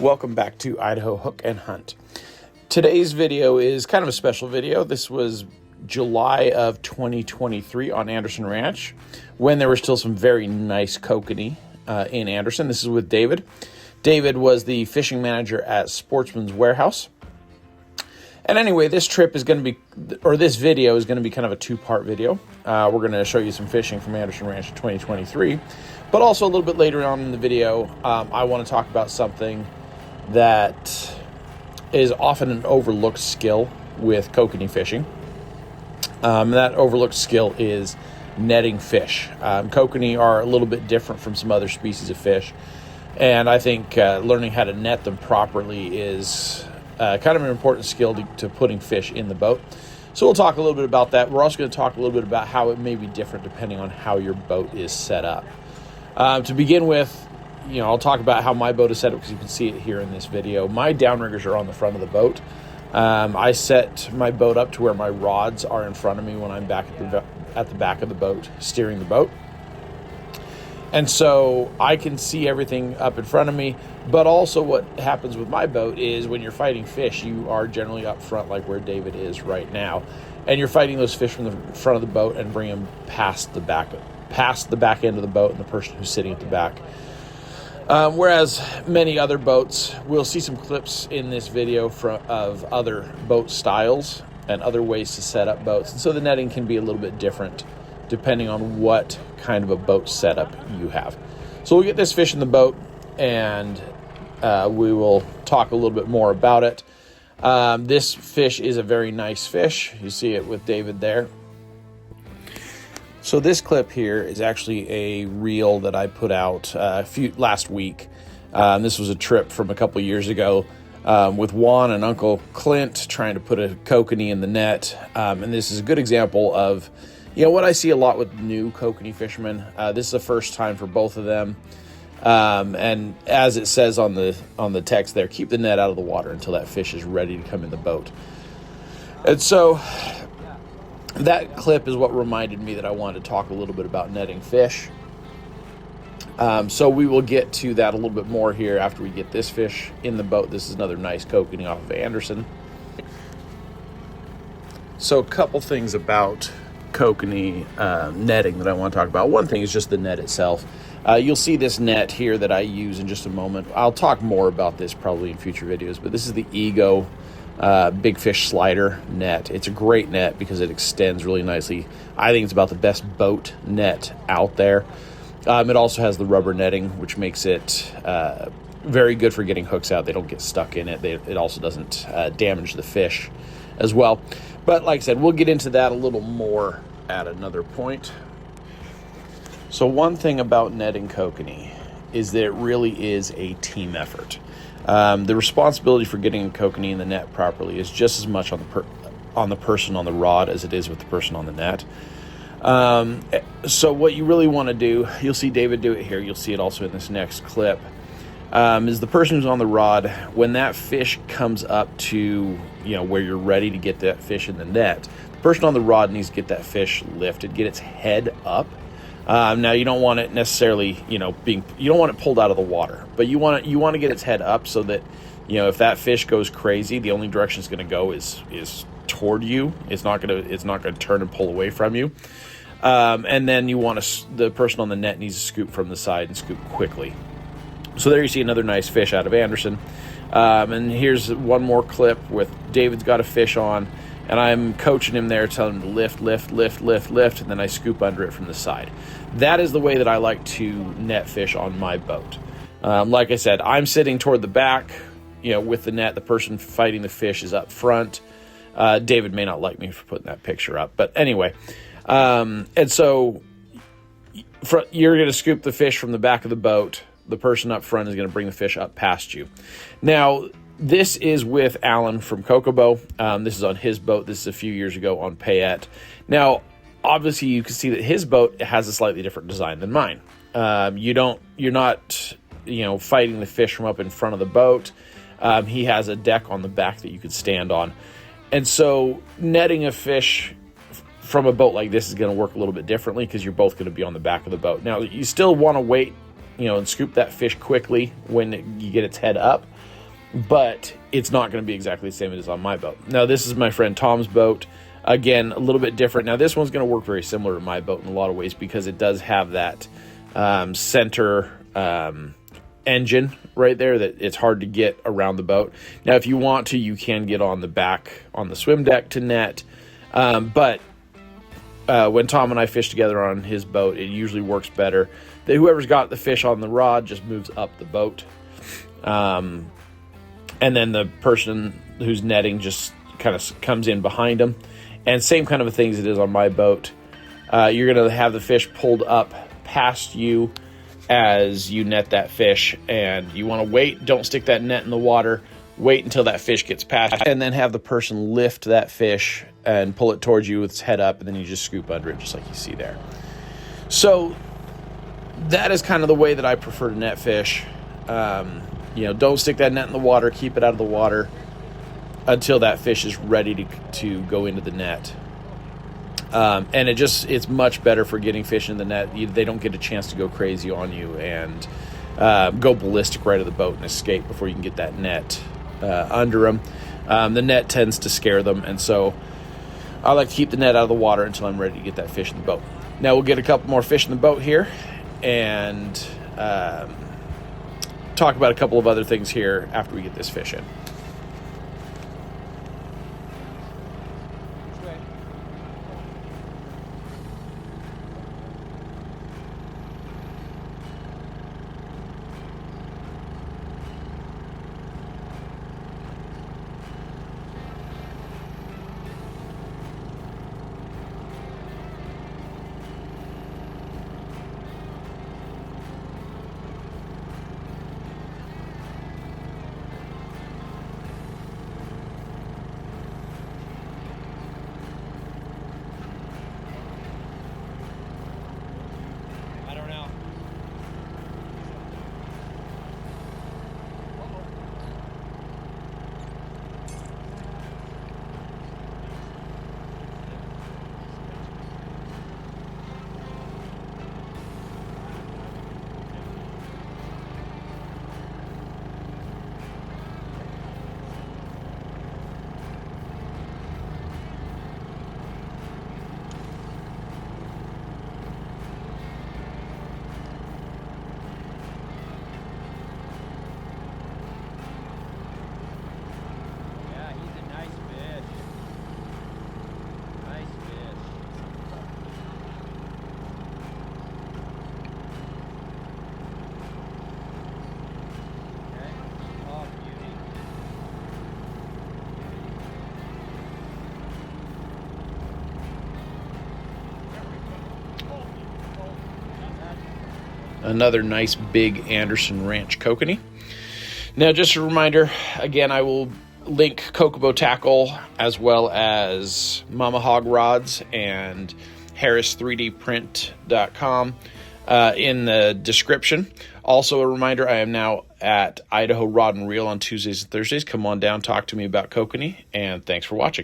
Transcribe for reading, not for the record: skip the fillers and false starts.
Welcome back to Idaho Hook and Hunt. Today's video is kind of a special video. This was July of 2023 on Anderson Ranch when there were still some very nice kokanee in Anderson. This is with David. David was the fishing manager at Sportsman's Warehouse. And anyway, this trip is going to be, or this video is going to be kind of a two-part video. We're going to show you some fishing from Anderson Ranch in 2023, but also a little bit later on in the video, I want to talk about something that is often an overlooked skill with kokanee fishing. That overlooked skill is netting fish. Kokanee are a little bit different from some other species of fish, and I think learning how to net them properly is kind of an important skill to putting fish in the boat. So we'll talk a little bit about that. We're also going to talk a little bit about how it may be different depending on how your boat is set up. To begin with, I'll talk about how my boat is set up because you can see it here in this video. My downriggers are on the front of the boat. I set my boat up to where my rods are in front of me when I'm back at the back of the boat, steering the boat. And so I can see everything up in front of me, but also what happens with my boat is when you're fighting fish, you are generally up front like where David is right now. And you're fighting those fish from the front of the boat and bring them past the back end of the boat and the person who's sitting at the back. Whereas many other boats, we'll see some clips in this video of other boat styles and other ways to set up boats. And so the netting can be a little bit different depending on what kind of a boat setup you have. So we'll get this fish in the boat and we will talk a little bit more about it. This fish is a very nice fish. You see it with David there. So this clip here is actually a reel that I put out last week. This was a trip from a couple years ago with Juan and Uncle Clint trying to put a kokanee in the net. And this is a good example of what I see a lot with new kokanee fishermen. This is the first time for both of them. And as it says on the text there, keep the net out of the water until that fish is ready to come in the boat. And so that clip is what reminded me that I wanted to talk a little bit about netting fish. So we will get to that a little bit more here after we get this fish in the boat. This is another nice kokanee off of Anderson. So a couple things about kokanee netting that I want to talk about. One thing is just the net itself. You'll see this net here that I use in just a moment. I'll talk more about this probably in future videos, but this is the Ego Big Fish Slider net. It's a great net because it extends really nicely. I think it's about the best boat net out there. It also has the rubber netting, which makes it very good for getting hooks out. They don't get stuck in it. It also doesn't damage the fish as well. But like I said, we'll get into that a little more at another point. So one thing about netting kokanee is that it really is a team effort. The responsibility for getting a kokanee in the net properly is just as much on the person on the rod as it is with the person on the net. So what you really want to do, you'll see David do it here, you'll see it also in this next clip, is the person who's on the rod, when that fish comes up to where you're ready to get that fish in the net, the person on the rod needs to get that fish lifted, get its head up. Now you don't want it necessarily, you don't want it pulled out of the water, but you want to get its head up so that, if that fish goes crazy, the only direction it's going to go is toward you. It's not going to turn and pull away from you. And then the person on the net needs to scoop from the side and scoop quickly. So there you see another nice fish out of Anderson. And here's one more clip with David's got a fish on, and I'm coaching him there, telling him to lift, lift, lift, lift, lift, and then I scoop under it from the side. That is the way that I like to net fish on my boat. Like I said, I'm sitting toward the back, with the net. The person fighting the fish is up front. David may not like me for putting that picture up, but anyway. And so you're going to scoop the fish from the back of the boat. The person up front is going to bring the fish up past you. Now, this is with Alan from Kokobo. This is on his boat. This is a few years ago on Payette. Now, obviously, you can see that his boat has a slightly different design than mine. You're not, fighting the fish from up in front of the boat. He has a deck on the back that you could stand on. And so netting a fish from a boat like this is going to work a little bit differently because you're both going to be on the back of the boat. Now, you still want to wait, and scoop that fish quickly when you get its head up. but it's not going to be exactly the same as on my boat. Now, this is my friend Tom's boat. Again, a little bit different. Now, this one's going to work very similar to my boat in a lot of ways because it does have that center engine right there that it's hard to get around the boat. Now, if you want to, you can get on the back on the swim deck to net. But when Tom and I fish together on his boat, it usually works better that whoever's got the fish on the rod just moves up the boat. And then the person who's netting just kind of comes in behind them. And same kind of a thing as it is on my boat. You're going to have the fish pulled up past you as you net that fish. And you want to wait. Don't stick that net in the water. Wait until that fish gets past. And then have the person lift that fish and pull it towards you with its head up. And then you just scoop under it just like you see there. So that is kind of the way that I prefer to net fish. Don't stick that net in the water. Keep it out of the water until that fish is ready to go into the net. And it's much better for getting fish in the net. They don't get a chance to go crazy on you and go ballistic right at the boat and escape before you can get that net under them. The net tends to scare them, and so I like to keep the net out of the water until I'm ready to get that fish in the boat. Now we'll get a couple more fish in the boat here and talk about a couple of other things here after we get this fish in. Another nice big Anderson Ranch Kokanee. Now, just a reminder, again, I will link Kokobo Tackle as well as Mama Hog Rods and Harris3dprint.com in the description. Also, a reminder, I am now at Idaho Rod and Reel on Tuesdays and Thursdays. Come on down, talk to me about Kokanee, and thanks for watching.